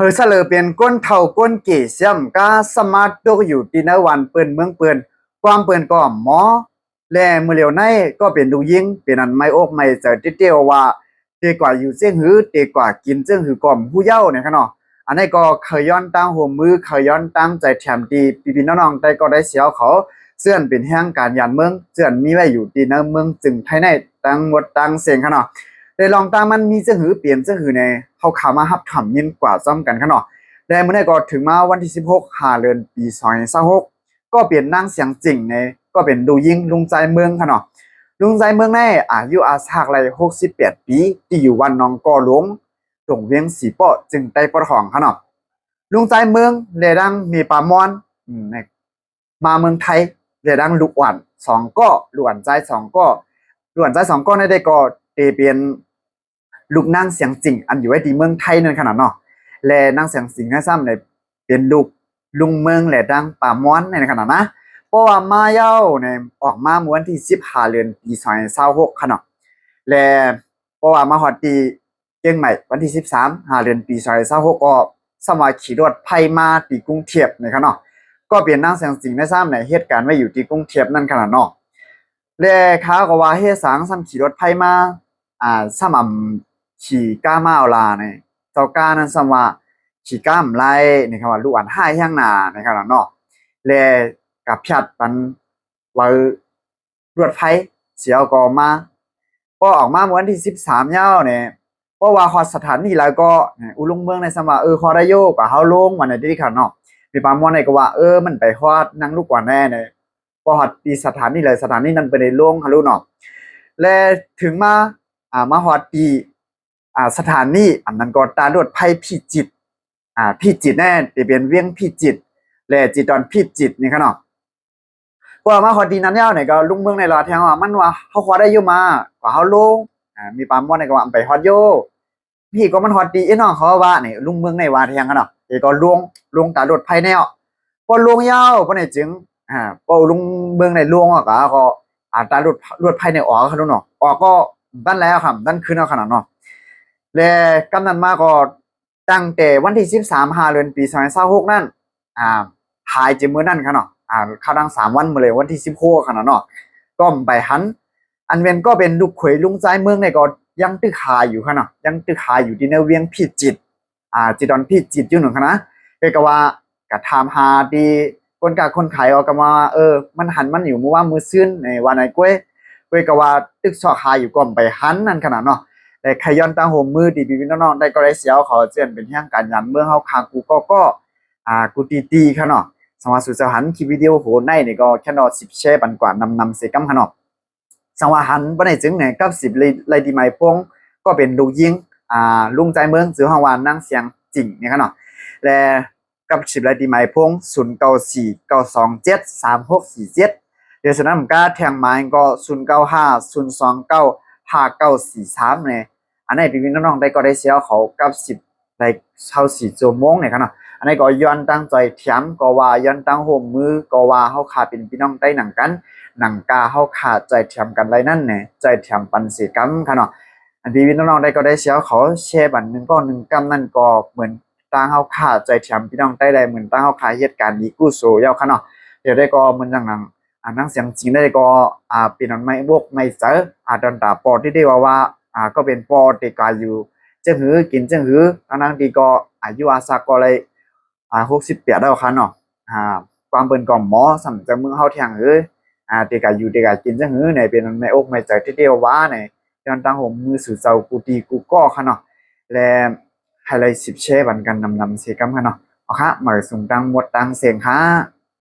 อเสลอเป็นก้นเท่าก้นเกี่เสียมกาสมาร์ตกอยู่ที่นวันเปิ้นเมืองเปิ้นความเปิ้นก็หมอและมือเหลียวในก็เป็นดูยิงเป็นอันไม่อกไม่เจอเตี้ยวว่าเตกว่าอยู่เจ้งหือเตกว่ากินเจ้งหือก่อมผู้เย้าเนี่ยครับเนาะอันนี้ก็เคยย้อนตั้งหัวมือเคยย้อนตั้งใจแถมดีพี่น้องๆได้ก็ได้เสียวเขาเสื่อนเป็นแห่งการยานเมืองเสื่อนมีไว้อยู่ที่ในเมืองจึงไทยในตั้งหมดตั้งเสียงครับเนาะได้ลองตามมันมีเจ้งหือเปลี่ยนเจ้งหือในเขาขามาฮับถ่ำยินกว่าซ้ำกันครับเนาะแต่เมื่อได้ก็ถึงมาวันที่16 เดือนปี2026ก็เปลี่ยนนั่งเสียงจริงในก็เป็นดูยิงลุงใจเมืองค่ะเนาะลุงใจเมืองในอายุอาสากไร68 ปีที่อยู่วันนองกอหลวงตรงเวียงสีเปาะจึงได้ปะทองค่ะเนาะลุงใจเมืองเลดังมีปามอนมาเมืองไทยเลดังลูกหวาน2ก้อลูกหวานใจ2ก้อลูกหวานใจ2ก้อในได้ก็เตเป็นลูกนั่งเสียงจริงอันอยู่ไว้ที่เมืองไทยนั่นขนาดเนาะและนั่งเสียงสิงให้ซ้ำในเป็นลูกลุงเมืองและดังป่ามอนในขนาดนะเพราะว่ามาเย้าเนี่ยออกมาเมื่อวันที่15 เดือนปี2026ค่ะเนาะและเพราะว่ามาฮอดที่เชียงใหม่วันที่13 เดือนปี2026ก็สมัครขี่รถไผมาที่กรุงเทพนี่ค่ะเนาะก็เปลี่ยนนั่งเสียงจริงได้ซ้ำในเหตุการณ์ไว้อยู่ที่กรุงเทพนั่นขนาดเนาะและข้าก็ว่าเฮ็ดสังซ้ำขี่รถไผมาซ้ำขี่ก้ามาเอาลาเนี่ยเจ้าก้านั้นซ้ำว่าขี่ก้ามไรนี่ครับว่าลูกอัน5ย่างหน้านี่ครับเนาะและกับพยัดปันว่ารวดไฟเสียวก็มาพอออกมาวันที่13เย้าเนี่ยเพราะว่าฮอดสถานีแล้วก็อุลุงเมืองในสมาฮอดได้โยกับเฮาลงวันในที่ค่ะเนาะมีปามอนในก็ว่ามันไปฮอดนางลูกกว่าแน่เนี่ยพอฮอดที่สถานีเลยสถานีนั้นไปในลงฮารุเนาะและถึงมามาฮอดที่สถานีอันนั้นก็ตารวดไฟพิจิตรพิจิตรแน่ที่เป็นเวียงพิจิตรและจิตรพิจิตรนี่ค่ะเนาะพอมาฮอดดีนั้นแล้วเนี่ยก็ลุงเมืองในลาแทงว่ามันว่าเฮาฮอดได้อยู่มากว่าเฮาลงมีปามอนในก็ว่าไปฮอดโยพี่ก็มันฮอดดีน้องเขาว่านี่ลุงเมืองในว่าแทงกันเนาะเอก็ลงตารถไผแนวพอลงยาวบ่ได้จึงพอลุงเมืองในลงก็ตารถไผในออกเขาเนาะออกก็ดันแล้วครับดันขึ้นเอาขนาดเนาะและกำนั้นมาก็ตั้งแต่วันที่13 เดือนปี2026นั่นหายจิมื้อนั้นค่ะเนาะเข้าดัง3 วันมาเลยวันที่16ค่ะเนาะก็ไปหันอันเวนก็เป็นลูกเขยลุงใจเมืองในก็ยังตึกหาอยู่ค่ะเนาะยังตึกหาอยู่ที่ในเวียงพิจิตรจิตรพิจิตรอยู่หนึ่งค่ะนะก็ว่ากะถามหาดีคนขายออกก็มามันหันมันอยู่มื้อว่ามื้อซื่นในวันไหนก้วยก็ว่าตึกซอกหาอยู่ก่อมไปหันนั่นขนาดเนาะแต่ใครย้อนตั้งโฮมมือดีพี่น้องๆได้ก็ได้เสียวเขาเจือนเป็นแห่งการยันเมืองเฮาคางกูก็กูตีค่ะเนาะสมาสุดจะหันคลิปวิดีโอโหในนี่ก็แค่นอ10แชร์ปันกว่านำเสกัมขนมสังวาหันบ่ได้จึงเนี่ยกับ10เลยดีไม้พงก็เป็นลูกยิงลุงใจเมืองสือฮาวานนั่งเสียงจริงนี่ค่ะเนาะและกับ10เลยดีไม้พง0949273647เดี๋ยวฉะนั้นผมก็แทงไม้ก็0950295943เนี่ยอันนี้พี่น้องๆได้ก็ได้เสียเขากับ10ในเช้า4 ชั่วโมงเนี่ยค่ะเนาะอันนี้ก็ย้อนตั้งใจเทียมก็ว่าย้อนตั้งโฮมมือก็ว่าเฮาขาเป็นพี่น้องได้หนังกันหนังกาเฮาขาใจเทียมกันไรนั่นแหละใจเทียมปันสิกรรมค่ะเนาะอันพี่น้องได้ก็ได้เสียเขาแชร์บันนึงก็1กรรมนั่นก็เหมือนตั้งเฮาขาใจเทียมพี่น้องได้เหมือนตั้งเฮาขาเหตุการณ์ดีกู้โซยาวค่ะเนาะเดี๋ยวได้ก็เหมือนจังนั้นนั่งเสียงจริงได้ก็เป็นอันไม่บกไม่เจอดอนตาปอที่ได้ว่าก็เป็นปอที่กายอยู่จังหือกินจังหือทั้งที่ก็อายุอาศักก็เลย68แล้วค่ะเนาะความเปิ้นก็หมอสำจังเมืองเฮาแทงติกาอยู่ติกากินจังหือเนี่ยเป็นแม่อกแม่ใจที่เดียวว่าเนี่ยย้อนตั้งผมมือสู่เจ้ากูตีกูก็ค่ะเนาะและให้เลย10แชร์บันกันนำเสกัมค่ะเนาะเอาค่ะมาส่งตังหมดตังเสียงค่ะ